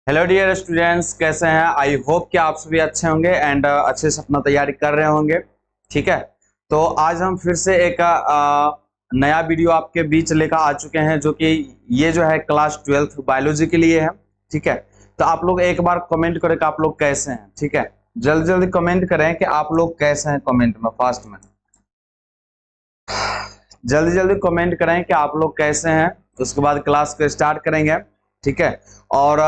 Hello dear students, कैसे हैं? I hope कि आप सभी अच्छे होंगे एंड अच्छे से अपना तैयारी कर रहे होंगे। ठीक है, तो आज हम फिर से एक नया वीडियो आपके बीच लेकर आ चुके हैं, जो कि ये जो है क्लास 12th बायोलॉजी के लिए है। ठीक है, तो आप लोग एक बार कमेंट करें कि आप लोग कैसे हैं। ठीक है, जल्दी जल्दी कमेंट करें कि आप लोग कैसे हैं, कमेंट में फास्ट में जल्दी जल्दी कमेंट करें कि आप लोग कैसे हैं। उसके बाद क्लास को स्टार्ट करेंगे। ठीक है, और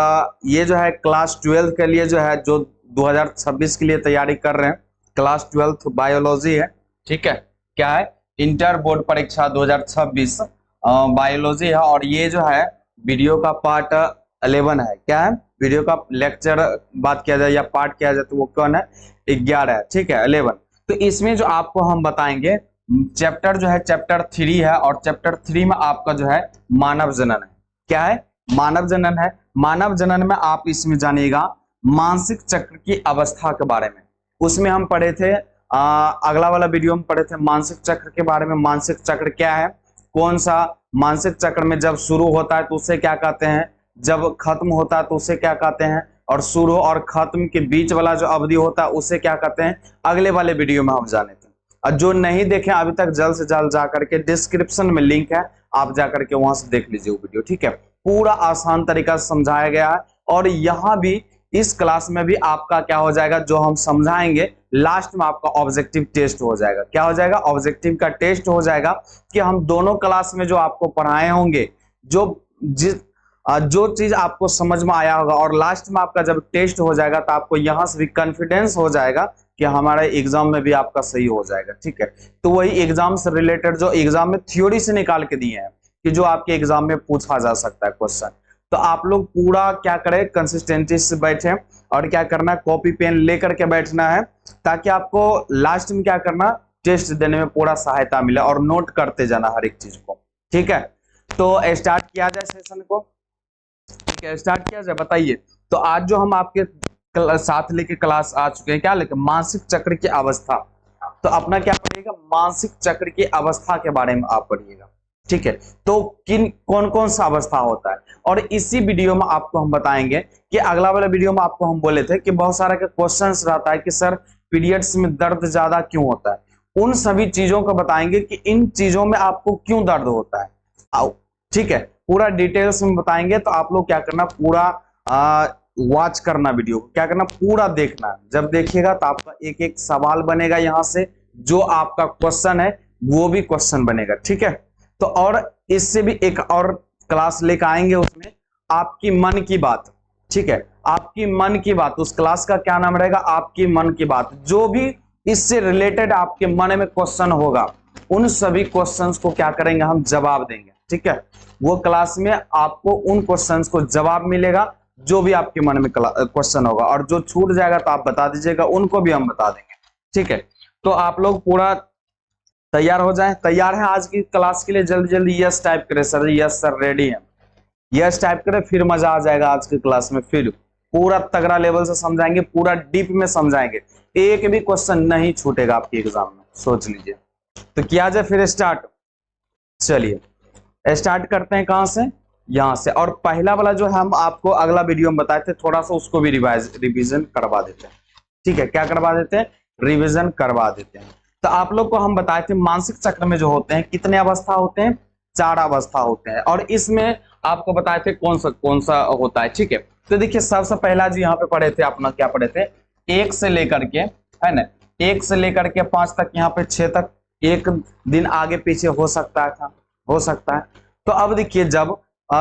ये जो है क्लास 12 के लिए जो है, जो 2026 के लिए तैयारी कर रहे हैं, क्लास 12 बायोलॉजी है। ठीक है, क्या है? इंटर बोर्ड परीक्षा 2026 बायोलॉजी है। और ये जो है वीडियो का पार्ट 11 है। क्या है? वीडियो का लेक्चर बात किया जाए या पार्ट किया जाए तो वो कौन है? 11 है। ठीक है, 11। तो इसमें जो आपको हम बताएंगे चैप्टर जो है चैप्टर 3 है, और चैप्टर 3 में आपका जो है मानव जनन है। क्या है? मानव जनन है। मानव जनन में आप इसमें जानिएगा मानसिक चक्र की अवस्था के बारे में। उसमें हम पढ़े थे अगला वाला वीडियो में पढ़े थे मानसिक चक्र के बारे में। मानसिक चक्र क्या है, कौन सा मानसिक चक्र में जब शुरू होता है तो उसे क्या कहते हैं, जब खत्म होता है तो उसे क्या कहते हैं, और शुरू और खत्म के बीच वाला जो अवधि होता है उसे क्या कहते हैं, अगले वाले वीडियो में हम जाने थे। और जो नहीं देखे अभी तक, जल्द से जल्द जाकर के डिस्क्रिप्शन में लिंक है, आप जाकर के वहां से देख लीजिए वो वीडियो। ठीक है, पूरा आसान तरीका से समझाया गया है। और यहाँ भी इस क्लास में भी आपका क्या हो जाएगा, जो हम समझाएंगे लास्ट में आपका ऑब्जेक्टिव टेस्ट हो जाएगा। क्या हो जाएगा? ऑब्जेक्टिव का टेस्ट हो जाएगा कि हम दोनों क्लास में जो आपको पढ़ाए होंगे, जो चीज आपको समझ में आया होगा, और लास्ट में आपका जब टेस्ट हो जाएगा तो आपको यहां से भी कॉन्फिडेंस हो जाएगा कि हमारे एग्जाम में भी आपका सही हो जाएगा। ठीक है, तो वही एग्जाम से रिलेटेड जो एग्जाम में थ्योरी से निकाल के दिए हैं कि जो आपके एग्जाम में पूछा जा सकता है क्वेश्चन। तो आप लोग पूरा क्या करें, कंसिस्टेंसी से बैठे, और क्या करना है, कॉपी पेन लेकर के बैठना है, ताकि आपको लास्ट में क्या करना, टेस्ट देने में पूरा सहायता मिले, और नोट करते जाना हर एक चीज को। ठीक है, तो स्टार्ट किया जाए सेशन को। ठीक है, स्टार्ट किया जाए, बताइए। तो आज जो हम आपके साथ लेके क्लास आ चुके हैं, क्या लेके, मानसिक चक्र की अवस्था। तो अपना क्या पढ़िएगा, मानसिक चक्र की अवस्था के बारे में आप पढ़िएगा। ठीक है, तो कौन कौन सा अवस्था होता है, और इसी वीडियो में आपको हम बताएंगे कि अगला वाला वीडियो में आपको हम बोले थे कि बहुत सारा के क्वेश्चंस रहता है कि सर पीरियड्स में दर्द ज्यादा क्यों होता है। उन सभी चीजों को बताएंगे कि इन चीजों में आपको क्यों दर्द होता है। आओ, ठीक है, पूरा डिटेल्स में बताएंगे। तो आप लोग क्या करना, पूरा वॉच करना, वीडियो क्या करना, पूरा देखना। जब देखिएगा तो आपका एक एक सवाल बनेगा, यहां से जो आपका क्वेश्चन है वो भी क्वेश्चन बनेगा। ठीक है, तो और इससे भी एक और क्लास लेकर आएंगे, उसमें आपकी मन की बात। ठीक है, आपकी मन की बात, उस क्लास का क्या नाम रहेगा, आपकी मन की बात। जो भी इससे रिलेटेड आपके मन में क्वेश्चन होगा, उन सभी क्वेश्चंस को क्या करेंगे, हम जवाब देंगे। ठीक है, वो क्लास में आपको उन क्वेश्चंस को जवाब मिलेगा, जो भी आपके मन में क्वेश्चन होगा, और जो छूट जाएगा तो आप बता दीजिएगा, उनको भी हम बता देंगे। ठीक है, तो आप लोग पूरा तैयार हो जाएं। तैयार है आज की क्लास के लिए? जल्दी जल्दी यस टाइप करें सर, यस सर रेडी है, यस टाइप करें, फिर मजा आ जाएगा आज की क्लास में। फिर पूरा तगड़ा लेवल से समझाएंगे, पूरा डीप में समझाएंगे, एक भी क्वेश्चन नहीं छूटेगा आपके एग्जाम में, सोच लीजिए। तो किया जाए फिर स्टार्ट। चलिए स्टार्ट करते हैं, कहां से, यहां से। और पहला वाला जो हम आपको अगला वीडियो में बताए थे, थोड़ा सा उसको भी रिवीजन करवा देते हैं। ठीक है, क्या करवा देते हैं, रिवीजन करवा देते हैं। तो आप लोग को हम बताए थे मानसिक चक्र में जो होते हैं कितने अवस्था होते हैं, 4 अवस्था होते हैं, और इसमें आपको बताए थे कौन सा होता है। ठीक है, तो देखिए सबसे पहला जी यहाँ पे पढ़े थे, अपना क्या पढ़े थे, 1 से लेकर के, है ना, 1 से लेकर के 5 तक, यहाँ पे 6 तक एक दिन आगे पीछे हो सकता है, हो सकता है। तो अब देखिए, जब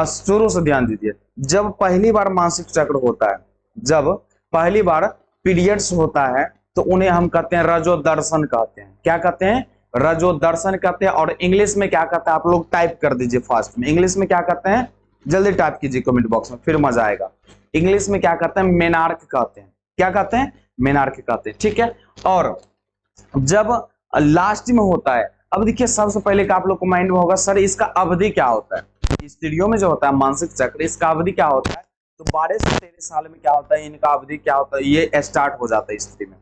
शुरू से ध्यान दीजिए, जब पहली बार मानसिक चक्र होता है, जब पहली बार पीरियड्स होता है, तो उन्हें हम कहते हैं रजोदर्शन कहते हैं। क्या कहते हैं, रजोदर्शन कहते हैं। और इंग्लिश में क्या कहते हैं, आप लोग टाइप कर दीजिए फास्ट में, इंग्लिश में क्या कहते हैं, जल्दी टाइप कीजिए कमेंट बॉक्स में, फिर मजा आएगा। इंग्लिश में क्या कहते हैं, मेनार्क कहते हैं। क्या कहते हैं, मेनार्क कहते हैं। ठीक है, और जब लास्ट में होता है, अब देखिए सबसे पहले का आप लोग को माइंड में होगा, सर इसका अवधि क्या होता है, स्त्रियों में जो होता है मानसिक चक्र, इसका अवधि क्या होता है। तो 12 से 13 साल में क्या होता है, इनका अवधि क्या होता है, ये स्टार्ट हो जाता है स्त्री में।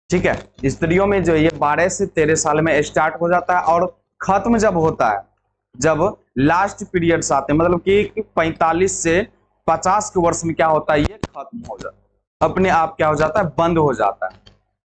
ठीक है, स्त्रियों में जो ये 12 से 13 साल में स्टार्ट हो जाता है, और खत्म जब होता है, जब लास्ट पीरियड्स आते हैं, मतलब कि 45 से 50 के वर्ष में क्या होता है, ये खत्म हो जाता है, अपने आप क्या हो जाता है, बंद हो जाता है।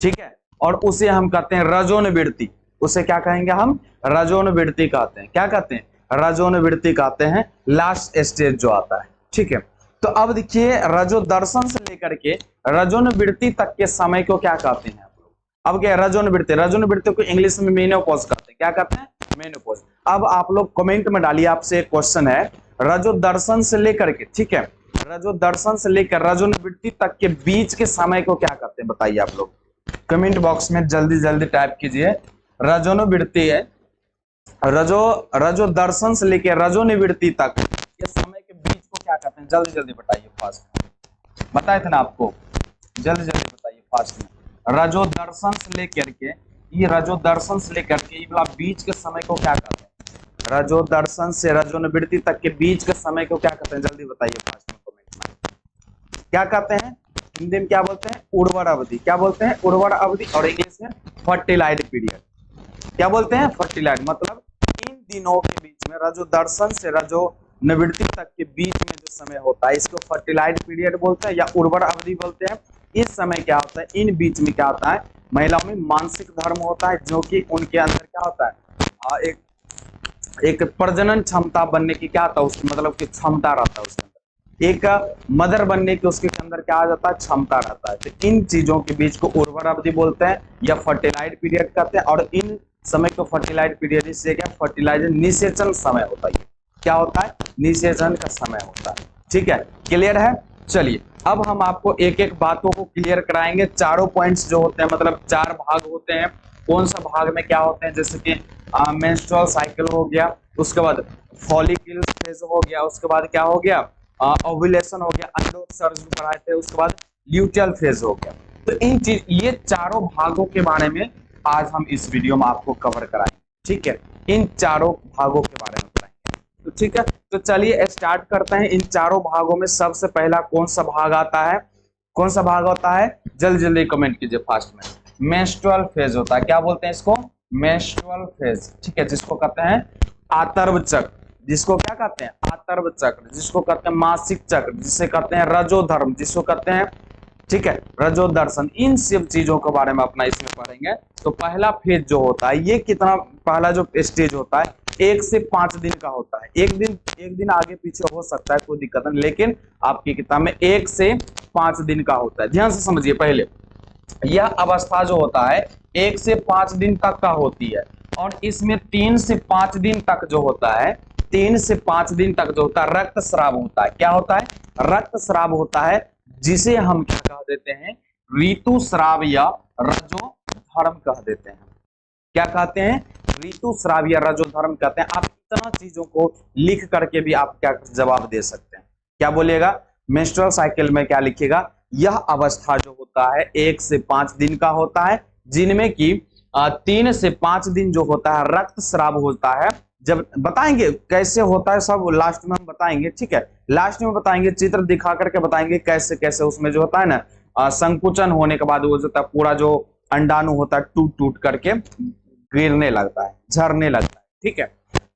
ठीक है, और उसे हम कहते हैं रजोनवृत्ति। उसे क्या कहेंगे हम, रजोनवृत्ति कहते हैं। क्या कहते हैं, रजोनवृत्ति कहते हैं, लास्ट स्टेज जो आता है। ठीक है, तो अब देखिए रजो दर्शन से लेकर के रजोनवृत्ति तक के समय को क्या कहते हैं आप लोग। अब क्या रजोनवृत्ति, रजोनवृत्ति को इंग्लिश में मेनोपॉज कहते हैं। क्या कहते हैं, मेनोपॉज। अब आप लोग कमेंट में डालिए, आपसे एक क्वेश्चन है, रजो दर्शन से लेकर के, ठीक है, रजो दर्शन से लेकर रजोनवृत्ति तक के बीच के समय को क्या कहते हैं, बताइए आप लोग कमेंट बॉक्स में जल्दी जल्दी टाइप कीजिए। रजोनवृत्ति है, रजो दर्शन से लेकर रजोनिवृत्ति तक के समय के बीच को क्या कहते हैं, जल्दी जल्दी बताइए, फास्ट बताए थे ना आपको, जल्दी जल्दी बताइए फास्ट में। रजो दर्शन से लेकर के, ये रजो दर्शन से लेकर के ये वाला बीच के समय को क्या कहते हैं, रजो दर्शन से रजोनिवृत्ति तक के बीच के समय को क्या कहते हैं, जल्दी बताइए फास्ट में कमेंट में। क्या कहते हैं, हिंदी में क्या बोलते हैं, उर्वर अवधि। क्या बोलते हैं, उर्वर अवधि, और इंग्लिश में फर्टिलाइज पीरियड। क्या बोलते हैं, फर्टिलाइज, मतलब इन दिनों के बीच में रजो दर्शन से रजो निवृत्ति तक के बीच में जो समय होता है इसको फर्टिलाइज पीरियड बोलते हैं या उर्वर अवधि बोलते हैं। इस समय क्या होता है, इन बीच में क्या होता है, महिलाओं में मानसिक धर्म होता है, जो कि उनके अंदर क्या होता है, एक प्रजनन क्षमता बनने की क्या होता है, उसकी मतलब की क्षमता रहता है उसके अंदर, एक मदर बनने की उसके अंदर क्या आ जाता है, क्षमता रहता है। तो इन चीजों के बीच को उर्वर अवधि बोलते हैं या फर्टिलाइज पीरियड कहते हैं। और इन समय को फर्टिलाइज पीरियड से क्या, फर्टिलाइजर निषेचन समय होता है। क्या होता है, निषेचन का समय होता है। ठीक है, क्लियर है। चलिए अब हम आपको एक एक बातों को क्लियर कराएंगे। चारों पॉइंट्स जो होते हैं, मतलब 4 भाग होते हैं, कौन सा भाग में क्या होते हैं, जैसे कि मेंस्ट्रुअल साइकिल हो गया, उसके बाद फॉलिकल फेज हो गया, उसके बाद क्या हो गया, ओव्यूलेशन हो गया, अंडोत्सर्ग पढ़ाए थे, उसके बाद ल्यूटियल फेज हो गया। तो इन चीज, ये चारों भागों के बारे में आज हम इस वीडियो में आपको कवर कराएंगे। ठीक है, इन चारों भागों के बारे में बताएंगे। तो ठीक है, तो चलिए स्टार्ट करते हैं। इन चारों भागों में सबसे पहला कौन सा भाग आता है, कौन सा भाग होता है, जल्दी जल्दी कमेंट कीजिए फास्ट में। मेंस्ट्रुअल फेज होता है। क्या बोलते हैं इसको, मेंस्ट्रुअल फेज। ठीक है, जिसको कहते हैं आतर्व चक्र, जिसको क्या कहते हैं, आतर्व चक्र, जिसको कहते हैं मासिक चक्र, जिसे कहते हैं रजोधर्म, जिसको कहते हैं, ठीक है, रजो दर्शन। इन सब चीजों के बारे में अपना इसमें पढ़ेंगे। तो पहला फेज जो होता है, ये कितना, पहला जो स्टेज होता है 1 से 5 दिन का होता है। एक दिन आगे पीछे हो सकता है, कोई दिक्कत नहीं, लेकिन आपकी किताब में 1 से 5 दिन का होता है। ध्यान से समझिए, पहले यह अवस्था जो होता है 1 से 5 दिन तक का होती है, और इसमें 3 से 5 दिन तक जो होता है, 3 से 5 दिन तक जो होता है रक्तस्राव होता है। क्या होता है, रक्तस्राव होता है, जिसे हम क्या कह देते हैं, ऋतुस्राव या रजोधर्म कह देते हैं। क्या कहते हैं, ऋतुस्राव या रजोधर्म कहते हैं। आप इतना चीजों को लिख करके भी आप क्या जवाब दे सकते हैं। क्या बोलिएगा, मेंस्ट्रुअल साइकिल में क्या लिखिएगा, यह अवस्था जो होता है 1 से 5 दिन का होता है, जिनमें कि 3 से 5 दिन जो होता है रक्तस्राव होता है। जब बताएंगे कैसे होता है, सब लास्ट में हम बताएंगे। ठीक है, लास्ट में बताएंगे, चित्र दिखा करके बताएंगे कैसे कैसे उसमें जो होता है ना, संकुचन होने के बाद वो जो पूरा जो अंडाणु होता है टूट टूट करके गिरने लगता है, झरने लगता है। ठीक है,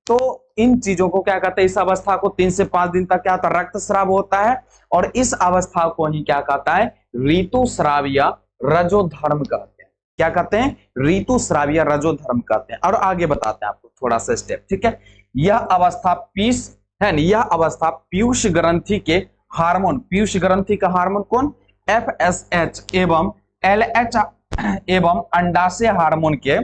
तो इन चीजों को क्या कहते हैं, इस अवस्था को 3 से 5 दिन तक क्या होता है, रक्तस्राव होता है, और इस अवस्था को ही क्या कहता है, ऋतुस्राव या रजोधर्म कहते हैं। क्या कहते हैं, ऋतुस्राव या रजोधर्म कहते हैं। और आगे बताते हैं आपको थोड़ा सा स्टेप। ठीक है, यह अवस्था पीस है ना, यह अवस्था पीयूष ग्रंथि के हार्मोन, पीयूष ग्रंथि का हार्मोन कौन, FSH एवं LH एवं अंडाशय हार्मोन के,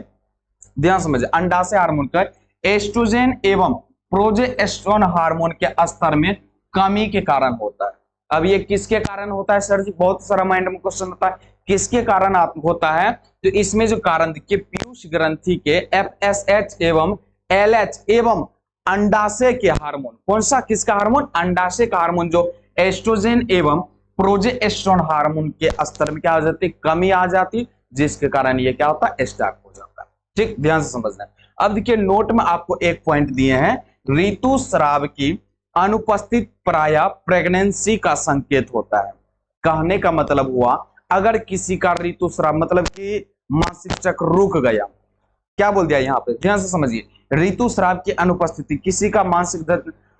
ध्यान समझिए, अंडाशय हार्मोन के एस्ट्रोजन एवं प्रोजेस्टेरोन हार्मोन के स्तर में कमी के कारण होता है। अब ये किसके कारण होता है सर जी, बहुत सारा माइंड में क्वेश्चन होता है, किसके कारण होता है। तो इसमें जो कारण देखिए, पीयूष ग्रंथि के FSH एवं LH एवं अंडाशय के हार्मोन, कौन सा, किसका हार्मोन, अंडाशय का हार्मोन, जो एस्ट्रोजन एवं प्रोजेस्टेरोन हार्मोन के स्तर में क्या हो जाती, कमी आ जाती, जिसके कारण ये क्या होता है, स्टॉप हो जाता है। ठीक, ध्यान से समझना है। अब देखिए नोट में आपको एक पॉइंट दिए हैं, ऋतुस्राव की अनुपस्थित प्राय प्रेगनेंसी का संकेत होता है। कहने का मतलब हुआ, अगर किसी का ऋतुस्राव मतलब कि मासिक चक्र रुक गया, क्या बोल दिया यहाँ पे, ध्यान से समझिए, ऋतुस्राव की अनुपस्थिति, किसी का मासिक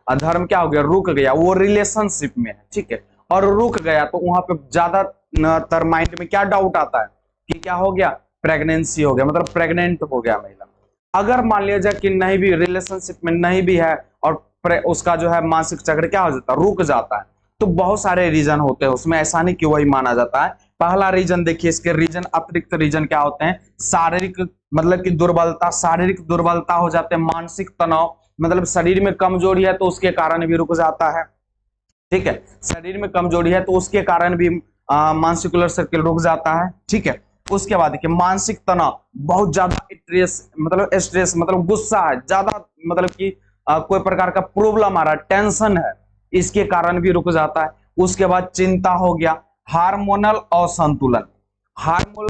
धर्म क्या हो गया, रुक गया, वो रिलेशनशिप में है, ठीक है, और रुक गया तो वहां पे ज्यादातर माइंड में क्या डाउट आता है कि क्या हो गया, प्रेगनेंसी हो गया, मतलब प्रेग्नेंट हो गया महिला। अगर मान लिया जाए कि नहीं भी, रिलेशनशिप में नहीं भी है और उसका जो है मासिक चक्र क्या हो जाता है, रुक जाता है, तो बहुत सारे रीजन होते हैं उसमें, ऐसा नहीं कि वही माना जाता है। पहला रीजन देखिए, इसके रीजन, अतिरिक्त रीजन क्या होते हैं, शारीरिक मतलब कि दुर्बलता, शारीरिक दुर्बलता हो जाते हैं, मानसिक तनाव, मतलब शरीर में कमजोरी है तो उसके कारण भी रुक जाता है, ठीक है, शरीर में कमजोरी है तो उसके कारण भी मानसिकुलर सर्किल रुक जाता है, ठीक है। उसके बाद देखिए मानसिक तनाव, बहुत ज्यादा स्ट्रेस मतलब गुस्सा है ज्यादा, मतलब कि कोई प्रकार का प्रॉब्लम आ रहा है, टेंशन है, इसके कारण भी रुक जाता है। उसके बाद चिंता हो गया, हार्मोनल असंतुलन, हार्मोन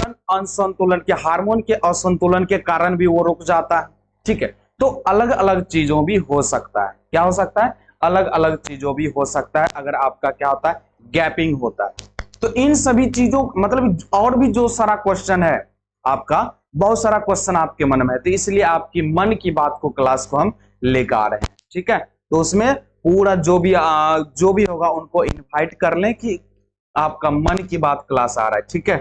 के असंतुलन के कारण भी वो रुक जाता है, ठीक है। तो अलग अलग चीजों भी हो सकता है, क्या हो सकता है, अलग अलग चीजों भी हो सकता है अगर आपका क्या होता है, गैपिंग होता है। तो इन सभी चीजों मतलब और भी जो सारा क्वेश्चन है आपका, बहुत सारा क्वेश्चन आपके मन में है, तो इसलिए आपकी मन की बात को क्लास को हम लेकर आ रहे हैं, ठीक है। तो उसमें पूरा जो भी होगा उनको इनवाइट कर लें कि आपका मन की बात क्लास आ रहा है, ठीक है,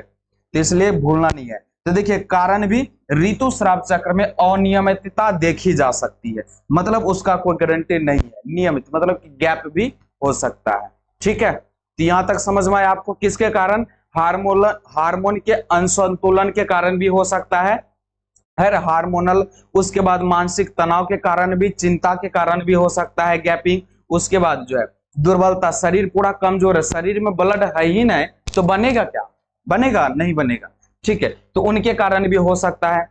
तो इसलिए भूलना नहीं है। तो देखिए कारण भी, ऋतुस्राव चक्र में अनियमितता देखी जा सकती है, मतलब उसका कोई गारंटी नहीं है, नियमित मतलब कि गैप भी हो सकता है, ठीक है। तो यहां तक समझ में आया आपको, किसके कारण, हार्मोन के असंतुलन के कारण भी हो सकता है हार्मोनल, उसके बाद मानसिक तनाव के कारण भी, चिंता के कारण भी हो सकता है गैपिंग। उसके बाद जो है दुर्बलता, शरीर पूरा कमजोर है, शरीर में ब्लड है ही नहीं तो बनेगा क्या, बनेगा नहीं बनेगा, ठीक है, तो उनके कारण भी हो सकता है।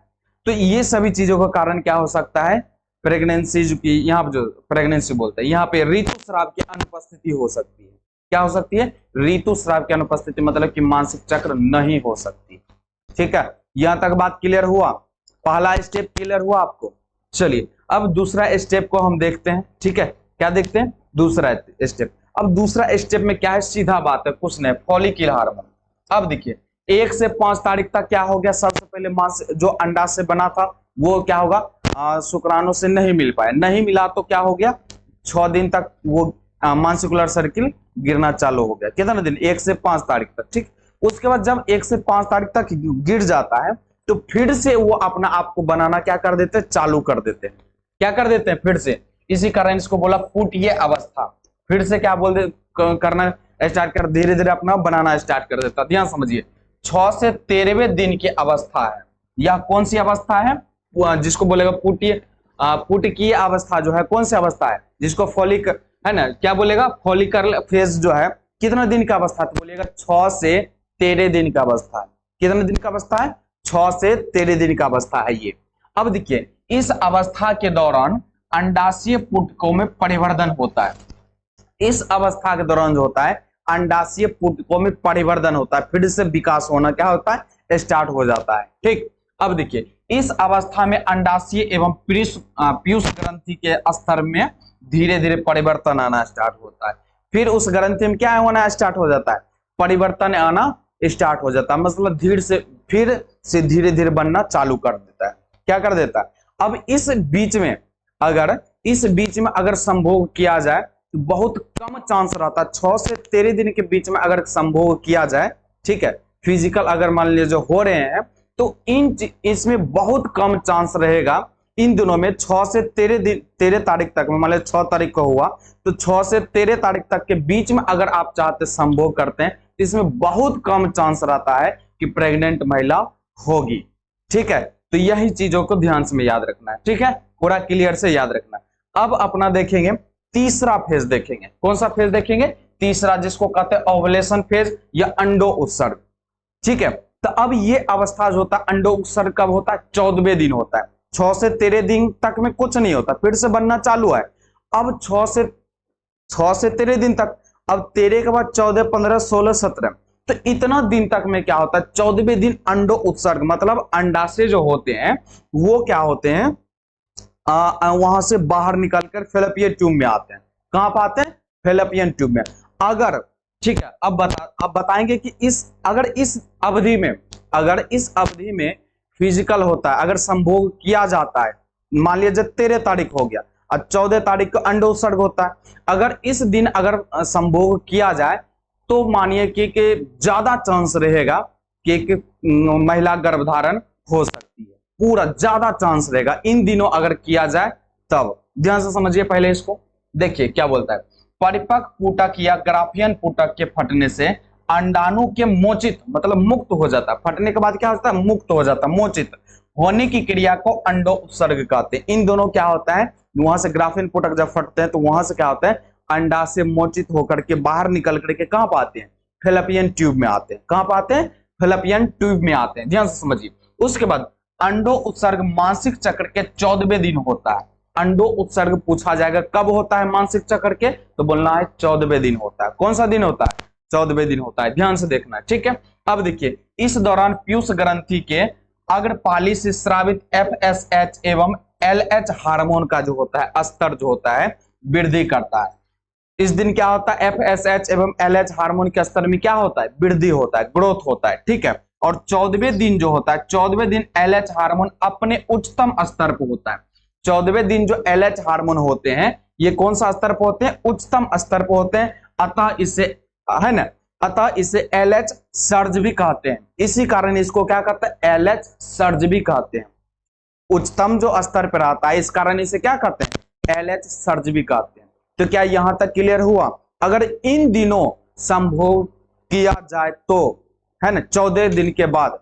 तो ये सभी चीजों का कारण क्या हो सकता है, प्रेगनेंसी, जो कि यहाँ जो प्रेगनेंसी बोलते हैं, यहाँ पे ऋतुस्राव की अनुपस्थिति हो सकती है, क्या हो सकती है, ऋतुस्राव की अनुपस्थिति, मतलब कि मानसिक चक्र नहीं हो सकती, ठीक है। यहां तक बात क्लियर हुआ, पहला स्टेप क्लियर हुआ आपको। चलिए अब दूसरा स्टेप को हम देखते हैं, ठीक है, क्या देखते हैं, दूसरा स्टेप। अब दूसरा स्टेप में क्या है, सीधा बात है, कुछ नहीं, फॉलिकल हार्मोन। अब देखिए 1 से 5 तारीख तक क्या हो गया, सबसे पहले मांस जो अंडा से बना था वो क्या होगा, शुक्राणु से नहीं मिल पाया, नहीं मिला तो क्या हो गया, 6 दिन तक वो मांसिकुलर सर्किल गिरना चालू हो गया, कितना दिन, 1 से 5 तारीख तक, ठीक। उसके बाद जब 1 से 5 तारीख तक गिर जाता है तो फिर से वो अपना आप को बनाना क्या कर देते हैं, चालू कर देते हैं, क्या कर देते हैं फिर से, इसी कारण इसको बोला पुटीय अवस्था, फिर से क्या बोल दे करना स्टार्ट कर, धीरे धीरे अपना बनाना स्टार्ट कर देता। ध्यान समझिए, 6 से 13वें दिन की अवस्था है, यह कौन सी अवस्था है, जिसको बोलेगा पुटीय अवस्था, जो है कौन सी अवस्था है, जिसको फॉलिक है ना, क्या बोलेगा, फॉलिकल फेज जो है, कितना दिन का अवस्था, तो बोलिएगा 6 से 13 दिन का अवस्था है, कितने दिन का अवस्था है, 6 से 13 दिन का अवस्था है ये। अब देखिए इस अवस्था के दौरान अंडाशय पुटकों में परिवर्तन होता है, इस अवस्था के दौरान जो होता है अंडाशय पुटकों में परिवर्तन होता है, फिर से विकास होना क्या होता है, स्टार्ट हो जाता है, ठीक। अब देखिए इस अवस्था में अंडाशय एवं पीयूष ग्रंथि के स्तर में धीरे धीरे परिवर्तन आना स्टार्ट होता है, फिर उस ग्रंथि में क्या होना स्टार्ट हो जाता है, परिवर्तन आना स्टार्ट हो जाता है, मतलब फिर से धीरे धीरे बनना चालू कर देता है, क्या कर देता है। अब इस बीच में अगर संभोग किया जाए तो बहुत कम चांस रहता है, 6 से 13 दिन के बीच में अगर संभोग किया जाए, ठीक है, फिजिकल अगर मान लीजिए जो हो रहे हैं तो इसमें बहुत कम चांस रहेगा इन दिनों में, 6 से 13 तारीख तक में, मान लीजिए 6 तारीख को हुआ तो 6 से 13 तारीख तक के बीच में अगर आप चाहते संभोग करते हैं तो इसमें बहुत कम चांस रहता है कि प्रेग्नेंट महिला होगी, ठीक है। तो यही चीजों को ध्यान से याद रखना है, ठीक है, पूरा क्लियर से याद रखना है। अब अपना देखेंगे तीसरा फेज, देखेंगे कौन सा फेज देखेंगे, तीसरा, जिसको कहते हैं ओवुलेशन फेज या अंडो उत्सर्ग, ठीक है। तो अब ये अवस्था जो होता है अंडो उत्सर्ग कब होता है, 14वें दिन होता है, 6 से 13 दिन तक में कुछ नहीं होता, फिर से बनना चालू है। अब 6 से 13 दिन तक, अब 13 के बाद 14, 15, 16, 17, तो इतना दिन तक में क्या होता है, 14वें दिन अंडो उत्सर्ग, मतलब अंडाशय जो होते हैं वो क्या होते हैं, वहां से बाहर निकलकर फेलोपियन ट्यूब में आते हैं, कहां पर आते हैं, फेलोपियन ट्यूब में। अगर ठीक है, अब बताएंगे कि अगर इस अवधि में फिजिकल होता है, अगर संभोग किया जाता है, मान लीजिए 13 तारीख हो गया, और 14 तारीख को अंड उत्सर्ग होता है। अगर इस दिन अगर संभोग किया जाए तो मानिए कि ज्यादा चांस रहेगा कि एक महिला गर्भधारण हो सकती है, पूरा ज्यादा चांस रहेगा इन दिनों अगर किया जाए तब। ध्यान से समझिए पहले इसको, देखिए क्या बोलता है। परिपक्व पुटक या ग्राफियन पुटक के फटने से अंडाणु के मोचित मतलब मुक्त हो जाता है। फटने के बाद क्या होता है, मुक्त हो जाता है, मोचित होने की क्रिया को अंडो उत्सर्ग कहते हैं। इन दोनों क्या होता है, वहां से ग्राफियन पुटक जब फटते हैं तो वहां से क्या होता है, अंडा से मोचित होकर के बाहर निकल करके कहां पाते हैं, फेलोपियन ट्यूब में आते हैं। कहां पाते हैं, फेलोपियन ट्यूब में आते हैं। ध्यान से समझिए। उसके बाद अंडो उत्सर्ग मासिक चक्र के 14वें दिन होता है। अंडो उत्सर्ग पूछा जाएगा कब होता है मासिक चक्र के, तो बोलना है 14वें दिन होता है। कौन सा दिन होता है, 14वें दिन होता है। ध्यान से देखना है, ठीक है। अब देखिए, इस दौरान पीयूष ग्रंथि के अग्रपाली से स्रावित FSH एवं LH हार्मोन का जो होता है स्तर जो होता है वृद्धि करता है। इस दिन क्या होता है, FSH एवं LH हार्मोन के स्तर में क्या होता है, वृद्धि होता है, ग्रोथ होता है, ठीक है। और 14वें दिन जो होता है, 14वें दिन LH हार्मोन अपने उच्चतम स्तर पर होता है। 14वें दिन जो LH हार्मोन होते हैं ये कौन सा स्तर पर होते हैं, उच्चतम स्तर पर होते हैं। अतः इसे है ना, अतः इसे LH सर्ज भी कहते हैं। इसी कारण इसको क्या कहते हैं, LH सर्ज भी कहते हैं। उच्चतम जो स्तर पर आता है इस कारण इसे क्या कहते हैं, LH सर्ज भी कहते हैं। तो क्या यहां तक क्लियर हुआ। अगर इन दिनों संभोग किया जाए तो है ना, 14 दिन के बाद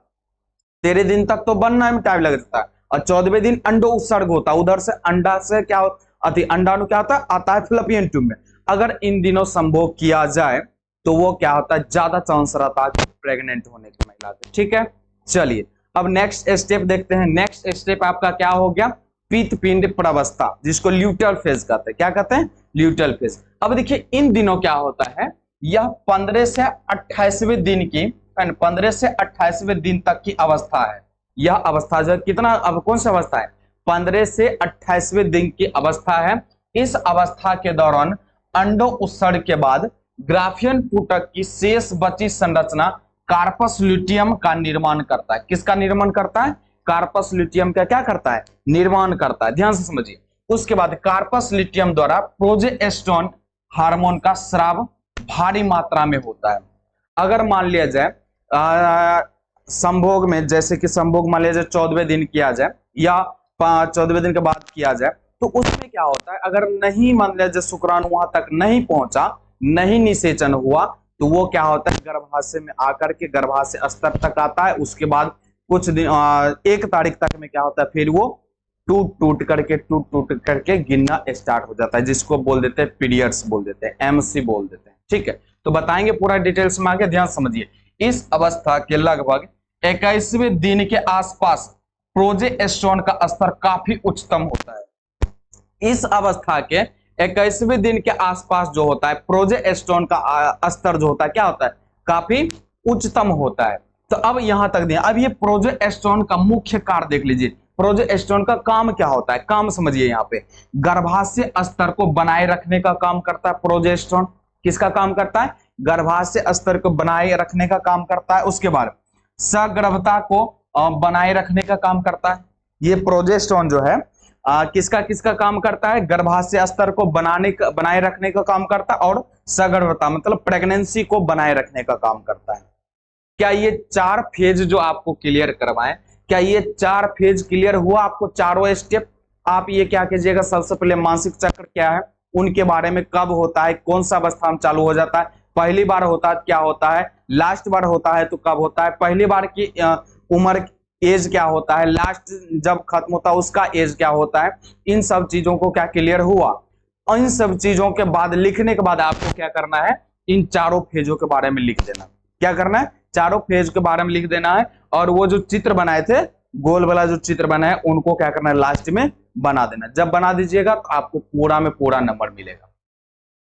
13 दिन तक तो बनना में टाइम लग जाता है, और 14वें दिन अंडो उत्सर्ग होता है। उधर से अंडा से क्या अंडाणु क्या होता है, आता है फेलोपियन ट्यूब में। अगर इन दिनों संभोग किया जाए तो वो क्या होता है, ज्यादा चांस रहता है प्रेग्नेंट होने की महिला के, ठीक है। चलिए अब नेक्स्ट स्टेप देखते हैं। नेक्स्ट स्टेप आपका क्या हो गया, पीत पिंड प्रवस्था, जिसको ल्यूटल फेज कहते हैं। क्या कहते हैं, ल्यूटल फेज। अब देखिए इन दिनों क्या होता है, यह 15 से 28वें दिन की 15 से 28वें दिन तक की अवस्था है। यह अवस्था जो कितना, अब कौन सी अवस्था है, 15 से 28वें दिन की अवस्था है। इस अवस्था के दौरान अंडो उत्सर्ग के बाद ग्राफियन पुटक की शेष बची संरचना कार्पस ल्यूटियम का निर्माण करता है। किसका निर्माण करता है, कार्पस ल्यूटियम का क्या करता है, निर्माण करता है। ध्यान से समझिए। उसके बाद कार्पस ल्यूटियम द्वारा प्रोजेस्टेरोन हार्मोन का स्राव भारी मात्रा में होता है। अगर मान लिया जाए संभोग में, जैसे कि संभोग मान लिया जाए 14वें दिन किया जाए या 14वें दिन के बाद किया जाए, तो उसमें क्या होता है, अगर नहीं मान लिया जाए शुक्राणु वहां तक नहीं पहुंचा, नहीं निषेचन हुआ, तो वो क्या होता है, गर्भाशय में आकर के गर्भाशय स्तर तक आता है। उसके बाद कुछ दिन 1 तारीख तक में क्या होता है, फिर वो टूट टूट करके गिनना स्टार्ट हो जाता है, जिसको बोल देते हैं पीरियड्स बोल देते हैं, MC बोल देते हैं, ठीक है। तो बताएंगे पूरा डिटेल्स में आगे, ध्यान समझिए। इस अवस्था के लगभग 21वें दिन के आसपास प्रोजेस्टेरोन का स्तर काफी उच्चतम होता है। इस अवस्था के 21वें दिन के आसपास जो होता है प्रोजेस्टेरोन का स्तर जो होता है क्या होता है, काफी उच्चतम होता है। तो अब यहां तक दिया। अब ये प्रोजेस्टेरोन का मुख्य कार्य देख लीजिए। प्रोजेस्टेरोन का काम क्या होता है, काम समझिए। यहाँ पे गर्भाशय स्तर को बनाए रखने का काम करता है प्रोजेस्टेरोन। किसका काम करता है, गर्भाशय स्तर को बनाए रखने का काम करता है। उसके बाद सगर्भता को बनाए रखने का काम करता है। ये प्रोजेस्टेरोन जो है किसका किसका काम करता है, गर्भाशय स्तर को बनाए रखने का काम करता है, और सगर्भता मतलब प्रेगनेंसी को बनाए रखने का काम करता है। क्या ये 4 फेज जो आपको क्लियर करवाएं, क्या ये 4 फेज क्लियर हुआ आपको, चारों स्टेप। आप ये क्या कीजिएगा, सबसे पहले मासिक चक्र क्या है, उनके बारे में, कब होता है, कौन सा अवस्था में चालू हो जाता है, पहली बार होता है क्या होता है, लास्ट बार होता है तो कब होता है, पहली बार की उम्र एज क्या होता है, लास्ट जब खत्म होता है उसका एज क्या होता है। इन सब चीजों को क्या क्लियर हुआ। इन सब चीजों के बाद लिखने के बाद आपको क्या करना है, इन चारों फेजों के बारे में लिख देना। क्या करना है, चारों फेज के बारे में लिख देना है। और वो जो चित्र बनाए थे, गोल वाला जो चित्र बनाए, उनको क्या करना है, लास्ट में बना देना। जब बना दीजिएगा तो आपको पूरा में पूरा नंबर मिलेगा।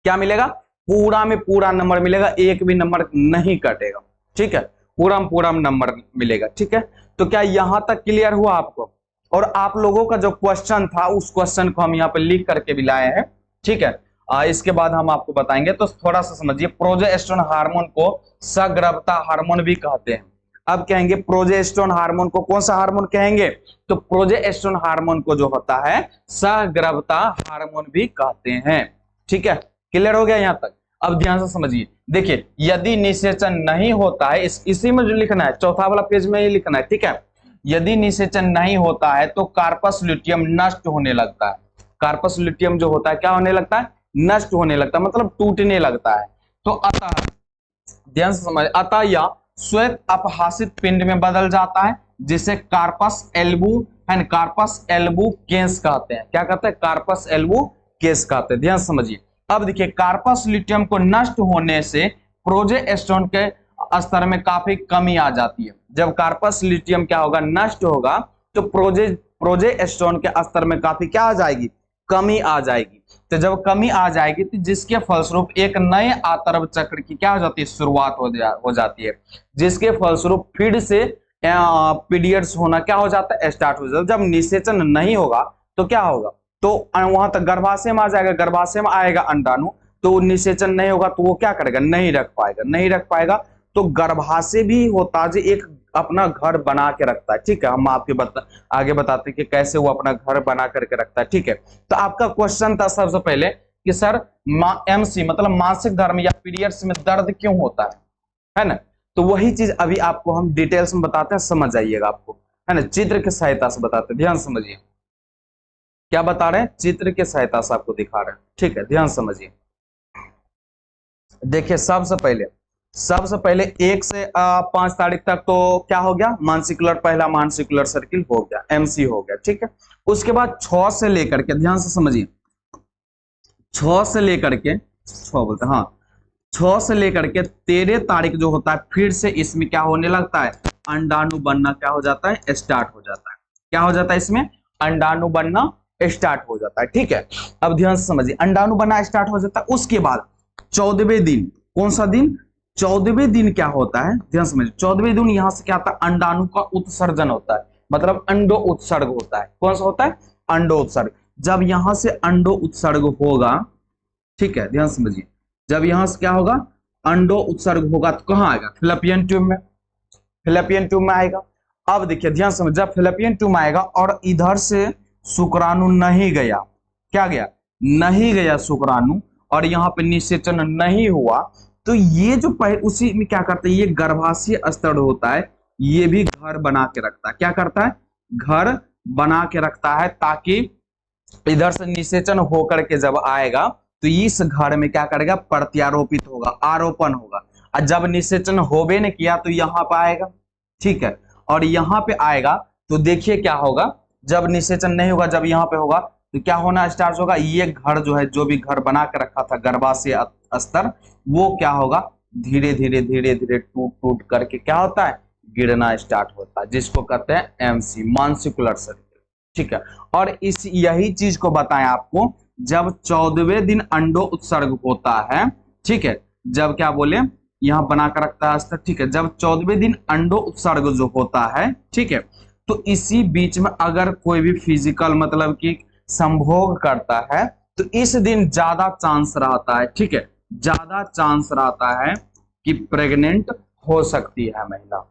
क्या मिलेगा, पूरा में पूरा नंबर मिलेगा, एक भी नंबर नहीं कटेगा, ठीक है, पूरा में पूरा नंबर मिलेगा, ठीक है। तो क्या यहां तक क्लियर हुआ आपको। और आप लोगों का जो क्वेश्चन था उस क्वेश्चन को हम यहाँ पे लिख करके भी लाए हैं, ठीक है। इसके बाद हम आपको बताएंगे। तो थोड़ा सा समझिए, प्रोजेस्टेरोन हार्मोन को सगर्भता हार्मोन भी कहते हैं। अब कहेंगे प्रोजेस्टेरोन हार्मोन को कौन सा हार्मोन कहेंगे? तो प्रोजेस्टेरोन हार्मोन को जो होता है सहगर्भता हार्मोन भी कहते हैं। ठीक है, क्लियर हो गया यहां तक? अब ध्यान से समझिए, देखिए यदि निषेचन नहीं होता है, इसी में जो लिखना है चौथा वाला पेज में ही लिखना है। ठीक है, यदि निषेचन नहीं होता है तो कार्पस ल्यूटियम नष्ट होने लगता है। कार्पस ल्यूटियम जो होता है क्या होने लगता है? नष्ट होने लगता है, मतलब टूटने लगता है। तो अतः ध्यान से समझ, अतः यह श्वेत अपहासित पिंड में बदल जाता है, जिसे कार्पस एल्बू एंड कार्पस एल्बू केस कहते हैं। क्या कहते हैं? कार्पस एल्बू केस कहते हैं। ध्यान समझिए, अब देखिए कार्पस ल्यूटियम को नष्ट होने से प्रोजेस्टेरोन के स्तर में काफी कमी आ जाती है। जब कार्पस ल्यूटियम क्या होगा? नष्ट होगा, तो प्रोजेस्टेरोन के स्तर में काफी क्या आ जाएगी? कमी आ जाएगी। तो जब कमी आ जाएगी तो जिसके फलस्वरूप एक नए आतर्व चक्र की क्या हो जाती है? शुरुआत हो जाती है, जिसके फलस्वरूप फिर से पीरियड्स होना क्या हो जाता है? स्टार्ट हो जाता है। जब निषेचन नहीं होगा तो क्या होगा? तो वहां तक गर्भाशय में आ जाएगा, गर्भाशय में आएगा अंडाणु, तो निषेचन नहीं होगा तो वो क्या करेगा? नहीं रख पाएगा, नहीं रख पाएगा। तो गर्भाशय भी होता है एक अपना घर बना के रखता है। ठीक है, हम आपके आगे बताते हैं कि कैसे वो अपना घर बना करके रखता है। ठीक है, तो आपका क्वेश्चन था सबसे पहले कि सर एमसी मतलब मासिक धर्म या पीरियड्स में दर्द क्यों होता है ना? तो वही चीज अभी आपको हम डिटेल्स में बताते हैं, समझ आइएगा आपको, है ना? चित्र की सहायता से बताते हैं, ध्यान समझिए क्या बता रहे हैं, चित्र की सहायता से आपको दिखा रहे हैं। ठीक है, ध्यान समझिए। देखिए सबसे पहले 1 से 5 तारीख तक तो क्या हो गया? मानसिकुलर, पहला मानसिकुलर सर्किल हो गया, एमसी हो गया। ठीक है, उसके बाद 6 से लेकर के, ध्यान से समझिए, 6 से लेकर के 6 बोलते हैं, हाँ 6 से लेकर के 13 तारीख जो होता है, फिर से इसमें क्या होने लगता है? अंडाणु बनना क्या हो जाता है? स्टार्ट हो जाता है। क्या हो जाता है? इसमें अंडाणु बनना स्टार्ट हो जाता है। ठीक है, अब ध्यान से समझिए, अंडाणु बनना स्टार्ट हो जाता है। उसके बाद 14वें दिन, कौन सा दिन? 14वें दिन क्या होता है? ध्यान समझिए, 14वें दिन यहां से क्या होता है? अंडाणु का उत्सर्जन होता है, मतलब अंडो उत्सर्ग होता है। कौन सा होता है? अंडो उत्सर्ग। जब यहां से अंडो उत्सर्ग होगा, ठीक है ध्यान समझिए, जब यहां से क्या होगा? अंडो उत्सर्ग होगा तो कहां आएगा? फिलिपियन ट्यूब में, फिलिपियन ट्यूब में आएगा। अब देखिए ध्यान समझ, जब फिलिपियन ट्यूब में आएगा और इधर से शुक्राणु नहीं गया, क्या गया? नहीं गया शुक्राणु, और यहाँ पे निषेचन नहीं हुआ, तो ये जो उसी में क्या करता है? ये गर्भाशय स्तर होता है, ये भी घर बना के रखता है। क्या करता है? घर बना के रखता है, ताकि इधर से निषेचन होकर के जब आएगा तो इस घर में क्या करेगा? प्रत्यारोपित होगा, आरोपण होगा। और जब निषेचन होबे ने किया तो यहाँ पे आएगा। ठीक है, और यहाँ पे आएगा तो देखिए क्या होगा? जब निषेचन नहीं होगा, जब यहाँ पे होगा तो क्या होना स्टार्ट होगा? ये घर जो है, जो भी घर बना के रखा था गर्भाशय स्तर, वो क्या होगा? धीरे धीरे टूट टूट करके क्या होता है? गिरना स्टार्ट होता है, जिसको कहते हैं एमसी, मानसिकुलर सर्किल। ठीक है, और इस यही चीज को बताएं आपको, जब 14वें दिन अंडो उत्सर्ग होता है, ठीक है, जब क्या बोले यहां बना कर रखता है स्तर। ठीक है, जब 14वें दिन अंडो उत्सर्ग जो होता है, ठीक है, तो इसी बीच में अगर कोई भी फिजिकल मतलब कि संभोग करता है तो इस दिन ज्यादा चांस रहता है। ठीक है, ज्यादा चांस रहता है कि प्रेग्नेंट हो सकती है महिला।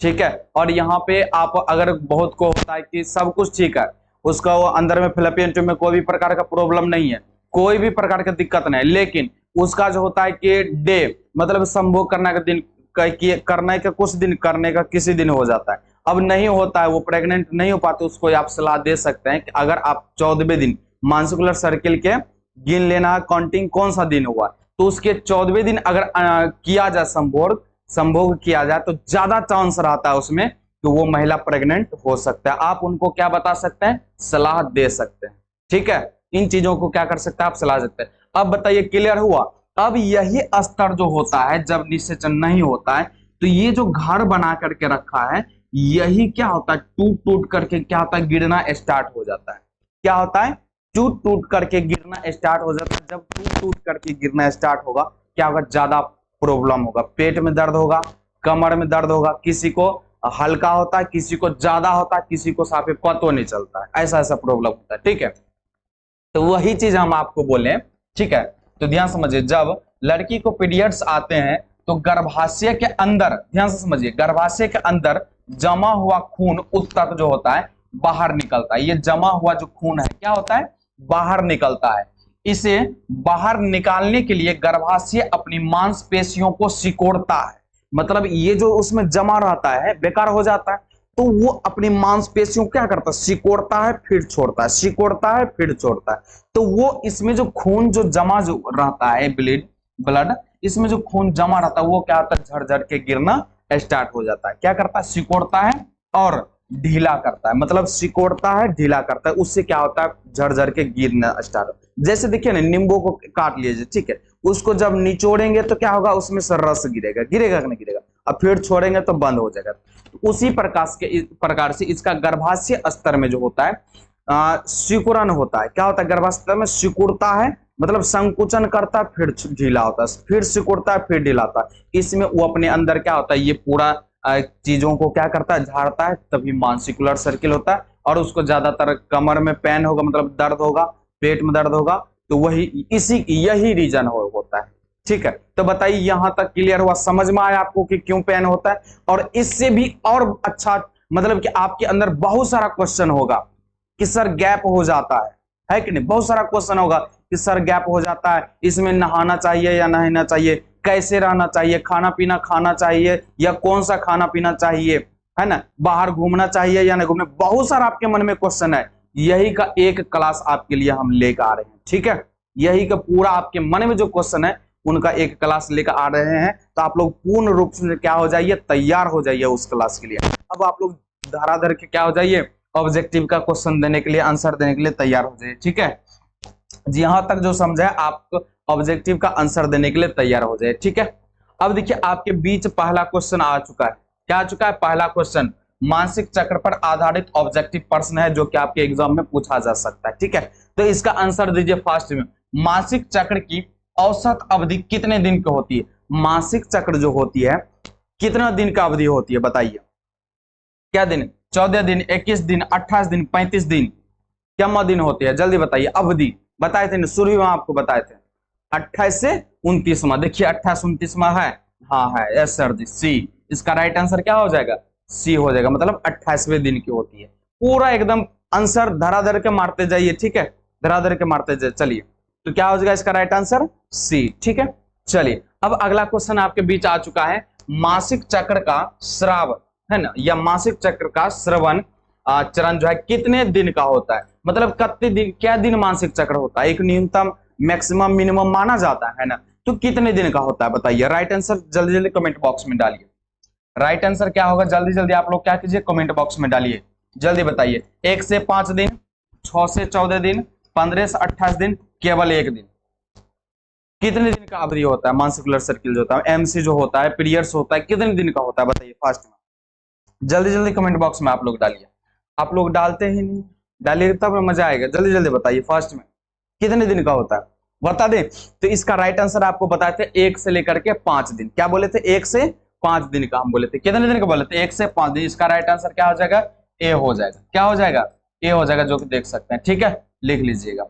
ठीक है, और यहाँ पे आप अगर बहुत को होता है कि सब कुछ ठीक है, उसका वो अंदर में फिलिपियन ट्यूब में कोई भी प्रकार का प्रॉब्लम नहीं है, कोई भी प्रकार की दिक्कत नहीं, लेकिन उसका जो होता है कि डे मतलब संभोग करने का दिन, करने का कुछ दिन, करने का किसी दिन हो जाता है, अब नहीं होता है, वो प्रेग्नेंट नहीं हो पाते, उसको आप सलाह दे सकते हैं कि अगर आप 14वें दिन मानसिकुलर सर्किल के गिन लेना है काउंटिंग कौन सा दिन हुआ, तो उसके 14वें दिन अगर किया जाए संभोग किया जाए तो ज्यादा चांस रहता है उसमें कि वो महिला प्रेग्नेंट हो सकता है। आप उनको क्या बता सकते हैं? सलाह दे सकते हैं। ठीक है, इन चीजों को क्या कर सकते हैं? आप सलाह देते हैं। अब बताइए क्लियर हुआ? अब यही स्तर जो होता है जब निषेचन नहीं होता है, तो ये जो घर बना करके रखा है, यही क्या होता है? टूट टूट करके क्या होता है? गिरना स्टार्ट हो जाता है। क्या होता है? टूट टूट करके गिरना स्टार्ट हो जाता है। जब टूट टूट करके गिरना स्टार्ट होगा, क्या होगा? ज्यादा प्रॉब्लम होगा, पेट में दर्द होगा, कमर में दर्द होगा, किसी को हल्का होता है, किसी को ज्यादा होता है, किसी को साफे पता नहीं चलता है, ऐसा ऐसा प्रॉब्लम होता है। ठीक है, तो वही चीज हम आपको बोले। ठीक है, तो ध्यान समझिए, जब लड़की को पीरियड्स आते हैं तो गर्भाशय के अंदर, ध्यान से समझिए, गर्भाशय के अंदर जमा हुआ खून उत्तक जो होता है बाहर निकलता है। ये जमा हुआ जो खून है क्या होता है, बाहर निकलता है। इसे बाहर निकालने के लिए गर्भाशय अपनी मांसपेशियों को सिकोड़ता है, मतलब ये जो उसमें जमा रहता है बेकार हो जाता है, तो वो अपनी मांसपेशियों क्या करता है, सिकोड़ता है फिर छोड़ता है, सिकोड़ता है फिर छोड़ता है। तो वो इसमें जो खून जो जमा जो रहता है, ब्लड इसमें जो खून जमा रहता है वो क्या होता है, झरझर के गिरना स्टार्ट हो जाता है। क्या करता है, सिकोड़ता है और ढीला करता है, मतलब सिकोड़ता है ढीला करता है, उससे क्या होता है, झरझर के गिरना स्टार्ट। जैसे देखिए ना, नींबू को काट लीजिए, ठीक है, उसको जब निचोड़ेंगे तो क्या होगा, उसमें से रस गिरेगा, गिरेगा कि नहीं गिरेगा, अब फिर छोड़ेंगे तो बंद हो जाएगा। तो उसी प्रकार से इसका गर्भाशय स्तर में जो होता है सिकुड़न होता है। क्या होता है, गर्भाशय स्तर में सिकुड़ता है, मतलब संकुचन करता है फिर ढीला होता है, फिर सिकुड़ता है फिर ढीला होता है। इसमें वो अपने अंदर क्या होता है, ये पूरा चीजों को क्या करता है, झाड़ता है, तभी मांसिकुलर सर्किल होता है। और उसको ज्यादातर कमर में पेन होगा, मतलब दर्द होगा, पेट में दर्द होगा, तो वही यही रीजन होता है। ठीक है, तो बताइए यहां तक क्लियर हुआ, समझ में आया आपको कि क्यों पेन होता है। और इससे भी और अच्छा, मतलब कि आपके अंदर बहुत सारा क्वेश्चन होगा कि सर गैप हो जाता है कि नहीं, बहुत सारा क्वेश्चन होगा कि सर गैप हो जाता है, इसमें नहाना चाहिए या नहाना चाहिए, कैसे रहना चाहिए, खाना पीना खाना चाहिए या कौन सा खाना पीना चाहिए, है ना, बाहर घूमना चाहिए या नहीं घूमना, बहुत सारा आपके मन में क्वेश्चन है। यही का एक क्लास आपके लिए हम लेकर आ रहे हैं, ठीक है, यही का पूरा आपके मन में जो क्वेश्चन है उनका एक क्लास लेकर आ रहे हैं। तो आप लोग पूर्ण रूप से क्या हो जाइए, तैयार हो जाइए उस क्लास के लिए। अब आप लोग धराधर के क्या हो जाइए, ऑब्जेक्टिव का क्वेश्चन देने के लिए, आंसर देने के लिए तैयार हो जाइए। ठीक है जी, यहां तक जो समझा है आप ऑब्जेक्टिव का आंसर देने के लिए तैयार हो जाए। ठीक है, अब देखिए आपके बीच पहला क्वेश्चन आ चुका है। क्या आ चुका है, पहला क्वेश्चन मासिक चक्र पर आधारित ऑब्जेक्टिव प्रश्न है, जो कि आपके एग्जाम में पूछा जा सकता है। ठीक है, तो इसका आंसर दीजिए फास्ट में। मासिक चक्र की औसत अवधि कितने दिन की होती है, मासिक चक्र जो होती है कितना दिन का अवधि होती है, बताइए। क्या दिन, 14 दिन, 21 दिन, 28 दिन, 35 दिन, क्या दिन होती है, जल्दी बताइए। अवधि बताए थे ना, शुरू में आपको बताए थे 28 से 29वां। देखिए 28 29वां है, हाँ है, यस सर जी, सी। इसका राइट आंसर क्या हो जाएगा, सी हो जाएगा, मतलब 28वें दिन की होती है। पूरा एकदम आंसर धराधर के मारते जाइए, ठीक है, धराधर के मारते जाइए। चलिए, तो क्या हो जाएगा इसका राइट आंसर, सी। ठीक है, चलिए अब अगला क्वेश्चन आपके बीच आ चुका है। मासिक चक्र का स्राव, है ना, या मासिक चक्र का श्रवण चरण जो है कितने दिन का होता है, मतलब कितने दिन, क्या दिन मासिक चक्र होता है, एक न्यूनतम मैक्सिमम मिनिमम माना जाता है ना, तो कितने दिन का होता है बताइए। राइट आंसर जल्दी जल्दी कमेंट बॉक्स में डालिए। राइट आंसर क्या होगा, जल्दी जल्दी आप लोग क्या कीजिए, कमेंट बॉक्स में डालिए, जल्दी बताइए। 1 से 5 दिन, 6 से 14 दिन, 15 से 28 दिन, केवल 1 दिन। कितने दिन का अवधि होता है मासिकुलर सर्किल जो होता है, एमसी जो होता है, पीरियड्स होता है, कितने दिन का होता है बताइए फास्ट में, जल्दी जल्दी कमेंट बॉक्स में आप लोग डालिए। आप लोग डालते ही नहीं, डालिए तब मजा आएगा। जल्दी जल्दी बताइए फास्ट में कितने दिन का होता है, बता दें। तो इसका राइट आंसर आपको बताए थे 1 से लेकर के 5 दिन। क्या बोले थे, 1 से 5 दिन का हम बोले थे। कितने दिन का बोले थे, 1 से 5 दिन। इसका राइट आंसर क्या हो जाएगा, ए हो जाएगा। क्या हो जाएगा, ए हो जाएगा, जो कि देख सकते हैं। ठीक है, लिख लीजिएगा।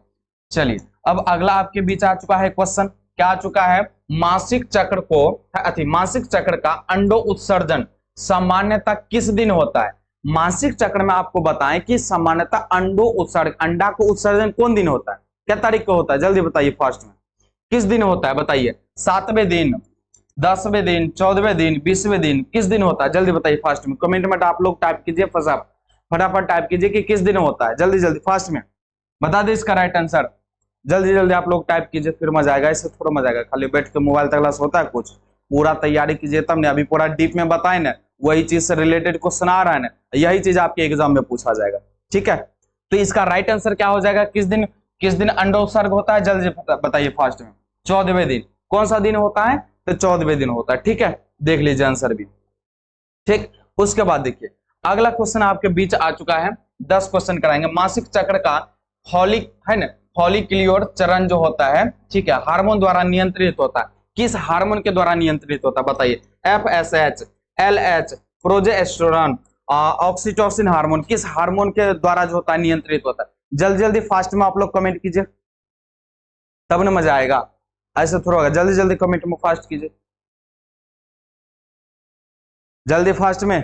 चलिए अब अगला आपके बीच आ चुका है क्वेश्चन। क्या आ चुका है, मासिक चक्र को मासिक चक्र का अंडो उत्सर्जन सामान्यतः किस दिन होता है। मासिक चक्र में आपको बताएं कि सामान्यतः अंडो उत्सर्जन, अंडा को उत्सर्जन कौन दिन होता है, क्या तारीख को होता है, जल्दी बताइए फास्ट में, किस दिन होता है बताइए। 7वें दिन, 10वें दिन, 14वें दिन, 20वें दिन, किस दिन होता है, जल्दी बताइए फास्ट में। कमेंट में आप लोग टाइप कीजिए, फटाफट टाइप कीजिए कि किस दिन होता है, जल्दी जल्दी फास्ट में बता दे इसका राइट आंसर। जल्दी जल्दी आप लोग टाइप कीजिए, फिर मजा आएगा। इससे थोड़ा मजा आएगा, खाली बैठ के मोबाइल तक क्लास होता है कुछ, पूरा तैयारी कीजिए तब नहीं। अभी पूरा डीप में बताए ना, वही चीज से रिलेटेड क्वेश्चन आ रहा है ना, यही चीज आपके एग्जाम में पूछा जाएगा। ठीक है, तो इसका राइट आंसर क्या हो जाएगा, किस दिन अंडोत्सर्ग होता है, जल्दी बताइए फास्ट में। 14वें दिन। कौन सा दिन होता है, तो 14वें दिन होता है। ठीक है, देख लीजिए आंसर भी। ठीक, उसके बाद देखिए अगला क्वेश्चन आपके बीच आ चुका है। 10 क्वेश्चन कराएंगे। मासिक चक्र का फॉलिक, है ना, फॉलिक्यूलर चरण जो होता है, ठीक है, हार्मोन द्वारा नियंत्रित होता है। किस हार्मोन के द्वारा नियंत्रित होता है बताइए। FSH, LH, progesterone, oxytocin hormone, किस हार्मोन के द्वारा जो होता है नियंत्रित होता है। जल्दी जल्दी फास्ट में आप लोग कमेंट कीजिए, तब ना मजा आएगा, ऐसे थोड़ा होगा। जल्दी जल्दी कमेंट में फास्ट कीजिए। जल्दी फास्ट में।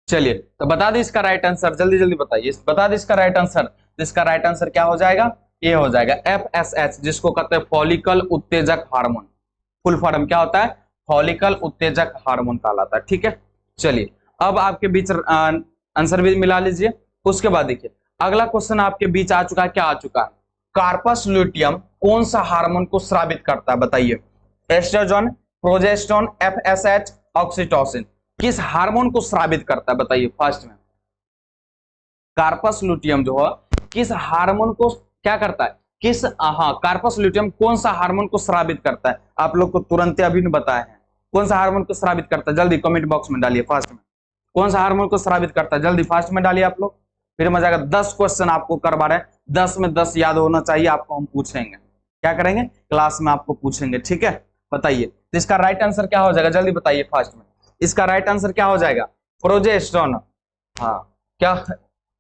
चलिए तो बता दें इसका राइट आंसर, जल्दी जल्दी बताइए, बता दें इसका राइट आंसर। तो इसका राइट आंसर क्या हो जाएगा, ये हो जाएगा FSH, जिसको कहते हैं फॉलिकल उत्तेजक हार्मोन। फुल फॉर्म क्या होता है, फॉलिकल उत्तेजक हार्मोन कहलाता है। ठीक है, चलिए अब आपके बीच आंसर भी मिला लीजिए। उसके बाद देखिए अगला क्वेश्चन आपके बीच आ चुका है, क्या आ चुका है, कार्पस ल्यूटियम कौन सा हार्मोन को स्रावित करता है बताइए। एस्ट्रोजन, प्रोजेस्टेरोन, FSH, ऑक्सीटोसिन, किस हार्मोन को स्रावित करता है बताइए फास्ट में। कार्पस ल्यूटियम जो है किस हार्मोन को क्या करता है, किस कार्पस ल्यूटियम कौन सा हार्मोन को स्रावित करता है, आप लोग को तुरंत अभी नहीं बताया है। कौन सा हार्मोन को स्रावित करता है, जल्दी कमेंट बॉक्स में डालिए फास्ट में। कौन सा हार्मोन को स्रावित करता है, जल्दी फास्ट में डालिए आप लोग, फिर मजा आएगा। 10 क्वेश्चन आपको करवा रहे हैं, 10 में 10 याद होना चाहिए आपको, हम पूछेंगे, क्या करेंगे क्लास में आपको पूछेंगे। ठीक है, बताइए तो इसका राइट आंसर क्या हो जाएगा, जल्दी बताइए फास्ट में। इसका राइट आंसर क्या हो जाएगा, प्रोजेस्टेरोन। हाँ क्या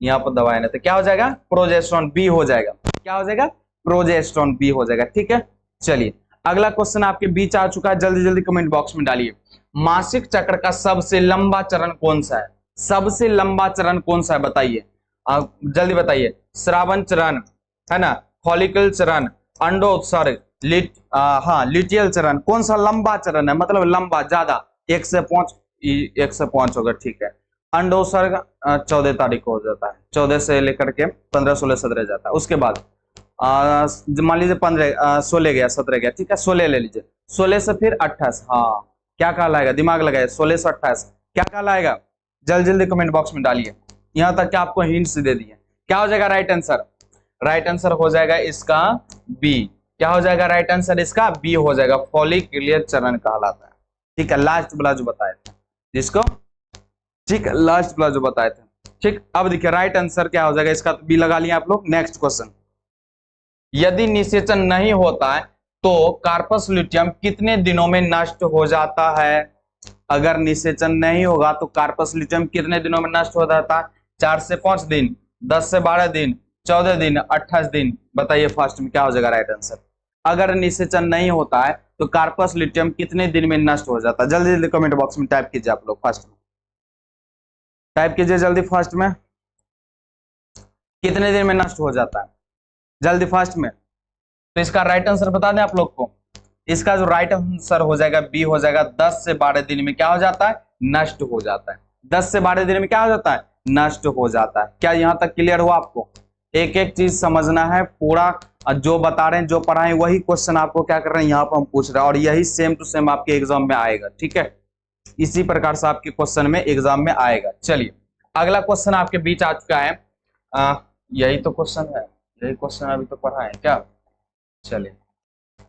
यहाँ पर दबाए ना, तो क्या हो जाएगा, प्रोजेस्टेरोन बी हो जाएगा। क्या हो जाएगा, प्रोजेस्टेरोन बी हो जाएगा। ठीक है, चलिए अगला क्वेश्चन आपके बीच आ चुका है, जल्दी जल्दी कमेंट बॉक्स में डालिए। मासिक चक्र का सबसे लंबा चरण कौन सा है, सबसे लंबा चरण कौन सा है बताइए, जल्दी बताइए। श्रावण चरण है ना, फॉलिकल चरण, अंडोत्सर्ग, लिटियल चरण, कौन सा लंबा चरण है, मतलब लंबा ज्यादा, 1 से 5 होगा। ठीक है, अंडोत्सर्ग 14 तारीख को हो जाता है, 14 से लेकर के 15, 16, 17 जाता है। उसके बाद मान लीजिए 15, 16 गया, 17 गया, ठीक है 16 ले लीजिए, 16 से फिर 28, हाँ क्या कहलाएगा, दिमाग लगाए, 16 से 28 क्या कहलाएगा, जल्दी जल्दी कमेंट बॉक्स में डालिए। यहां तक कि आपको हिंट्स दे दिए, क्या हो जाएगा राइट आंसर, राइट आंसर हो जाएगा इसका बी। क्या हो जाएगा राइट आंसर इसका बी हो जाएगा, फॉलिकुलर चरण कहलाता है। ठीक है, लास्ट वाला जो बताए थे जिसको, ठीक है लास्ट वाला जो बताए थे। ठीक, अब देखिए राइट आंसर क्या हो जाएगा इसका, तो बी लगा लिया आप लोग। नेक्स्ट क्वेश्चन, यदि निषेचन नहीं होता है तो कार्पस ल्यूटियम कितने दिनों में नष्ट हो जाता है। अगर निषेचन नहीं होगा तो कार्पस ल्यूटियम कितने दिनों में नष्ट हो जाता है, 4 से 5 दिन, 10 से 12 दिन, 14 दिन, 28 दिन, बताइए फास्ट में क्या हो जाएगा राइट आंसर। अगर निषेचन नहीं होता है तो कार्पस ल्यूटियम कितने दिन में नष्ट हो जाता है, जल्दी जल्दी कमेंट बॉक्स में टाइप कीजिए आप लोग, फास्ट में टाइप कीजिए जल्दी फास्ट में, कितने दिन में नष्ट हो जाता है, जल्दी फास्ट में। तो इसका राइट आंसर बता दें आप लोग को, इसका जो राइट आंसर हो जाएगा बी हो जाएगा, 10 से 12 दिन में क्या हो जाता है, नष्ट हो जाता है। 10 से 12 दिन में क्या हो जाता है, नष्ट हो जाता है। क्या यहां तक क्लियर हुआ आपको, एक एक चीज समझना है, पूरा जो बता रहे हैं जो पढ़ाएं वही क्वेश्चन आपको क्या कर रहे हैं यहाँ पर हम पूछ रहे हैं, और यही सेम टू सेम आपके एग्जाम में आएगा। ठीक है, इसी प्रकार से आपके क्वेश्चन में एग्जाम में आएगा। चलिए अगला क्वेश्चन आपके बीच आ चुका है, यही तो क्वेश्चन है, यही क्वेश्चन अभी तो पढ़ा है क्या। चलिए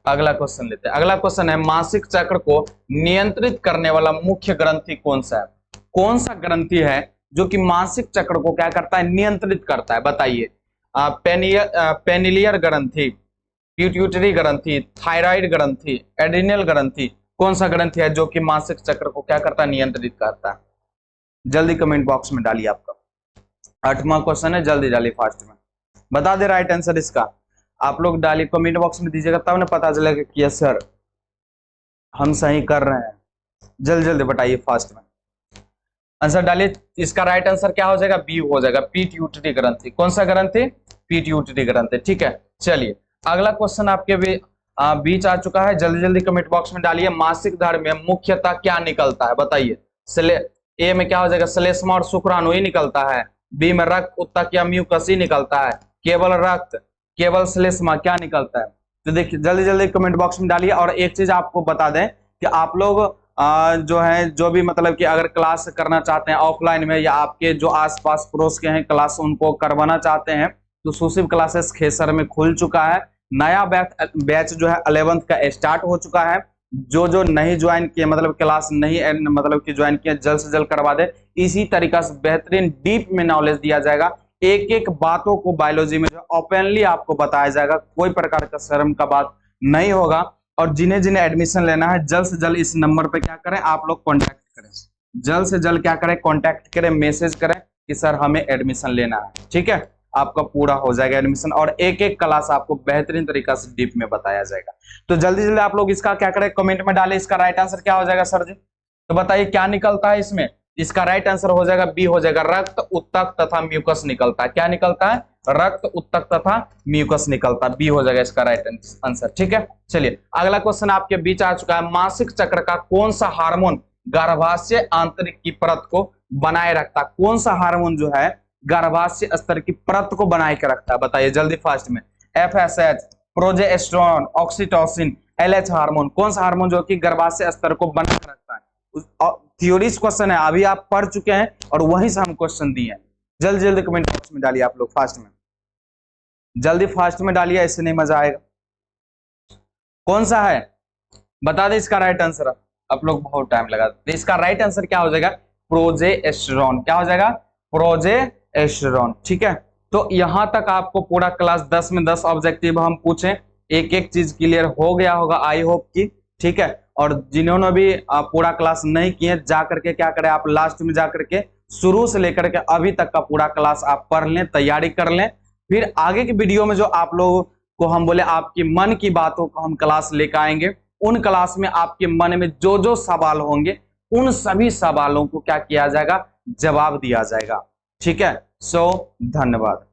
अगला क्वेश्चन लेते हैं। अगला क्वेश्चन है, मासिक चक्र को नियंत्रित करने वाला मुख्य ग्रंथि कौन सा है। कौन सा ग्रंथि है जो कि मासिक चक्र को क्या करता है, नियंत्रित करता है, बताइए। पेनिलियर ग्रंथि, पिट्यूटरी ग्रंथि, थायराइड ग्रंथि, एड्रिनल ग्रंथि, कौन सा ग्रंथि है जो कि मासिक चक्र को क्या करता है, नियंत्रित करता है, जल्दी कमेंट बॉक्स में डालिए। आपका 8वां क्वेश्चन है, जल्दी डालिए फास्ट में, बता दे राइट आंसर इसका, आप लोग डालिए कमेंट बॉक्स में दीजिएगा, तब ना पता चलेगा कि यस सर हम सही कर रहे हैं। जल्दी जल्दी बताइए फास्ट में आंसर डालिए। इसका राइट आंसर क्या हो जाएगा, बी हो जाएगा, पिट्यूटरी ग्रंथि। कौन सा ग्रंथि, पिट्यूटरी ग्रंथि। ठीक है, चलिए अगला क्वेश्चन आपके बीच आ चुका है, जल्दी जल्दी कमेंट बॉक्स में डालिए। मासिक धर्म में मुख्यतः क्या निकलता है बताइए। ए में क्या हो जाएगा, श्लेष्मा और शुक्राणु ही निकलता है। बी में रक्त उत्तक या म्यूकस ही निकलता है। केवल रक्त, केवल श्लेष्मा, क्या निकलता है। तो देखिए जल्दी जल्दी कमेंट बॉक्स में डालिए। और एक चीज आपको बता दें कि आप लोग जो है, जो भी मतलब कि अगर क्लास करना चाहते हैं ऑफलाइन में, या आपके जो आसपास पड़ोस के हैं क्लास उनको करवाना चाहते हैं, तो सुशिव क्लासेस खेसर में खुल चुका है। नया बैच जो है 11th का स्टार्ट हो चुका है। जो नहीं ज्वाइन किए, मतलब क्लास नहीं मतलब कि ज्वाइन किए, जल्द से जल्द करवा दे। इसी तरीका से बेहतरीन डीप में नॉलेज दिया जाएगा, एक एक बातों को बायोलॉजी में जो ओपनली आपको बताया जाएगा, कोई प्रकार का शर्म का बात नहीं होगा। और जिन्हें जिन्हें एडमिशन लेना है जल्द से जल्द इस नंबर पे क्या करें, आप लोग कांटेक्ट करें, जल्द से जल्द क्या करें, कांटेक्ट करें, मैसेज करें कि सर हमें एडमिशन लेना है। ठीक है, आपका पूरा हो जाएगा एडमिशन, और एक एक क्लास आपको बेहतरीन तरीका से डीप में बताया जाएगा। तो जल्दी जल्दी आप लोग इसका क्या करें, कमेंट में डालें, इसका राइट आंसर क्या हो जाएगा सर जी। तो बताइए क्या निकलता है इसमें? इसका राइट आंसर हो जाएगा बी, हो जाएगा रक्त, उत्तक तथा म्यूकस निकलता है। क्या निकलता है? रक्त, उत्तक तथा म्यूकस निकलता है। बी हो जाएगा इसका राइट आंसर। ठीक है, चलिए अगला क्वेश्चन आपके बीच आ चुका है। मासिक चक्र का कौन सा हार्मोन गर्भाशय आंतरिक की परत को बनाए रखता है? कौन सा हार्मोन जो है गर्भाशय स्तर की परत को बनाए के रखता है? बताइए जल्दी फास्ट में। FSH, progesterone, oxytocin, LH hormone, कौन सा हार्मोन जो कि गर्भाशय स्तर को बनाए रखता है? थ्योरीज क्वेश्चन है, अभी आप पढ़ चुके हैं और वहीं से हम क्वेश्चन दिए हैं। जल्दी जल्दी कमेंट बॉक्स में डालिए आप लोग, फास्ट में, जल्दी फास्ट में डालिए, ऐसे नहीं मजा आएगा। कौन सा है बता दे इसका राइट आंसर। आप लोग बहुत टाइम लगा, तो इसका राइट आंसर क्या हो जाएगा? प्रोजेस्टेरोन। क्या हो जाएगा? प्रोजेस्टेरोन। ठीक है, तो यहां तक आपको पूरा क्लास 10 में 10 ऑब्जेक्टिव हम पूछे, एक एक चीज क्लियर हो गया होगा आई होप की। ठीक है, और जिन्होंने भी पूरा क्लास नहीं किए जा करके क्या करें, आप लास्ट में जा करके शुरू से लेकर के अभी तक का पूरा क्लास आप पढ़ लें, तैयारी कर लें। फिर आगे की वीडियो में जो आप लोगों को हम बोले आपकी मन की बातों को हम क्लास लेकर आएंगे, उन क्लास में आपके मन में जो जो सवाल होंगे उन सभी सवालों को क्या किया जाएगा? जवाब दिया जाएगा। ठीक है, सो धन्यवाद।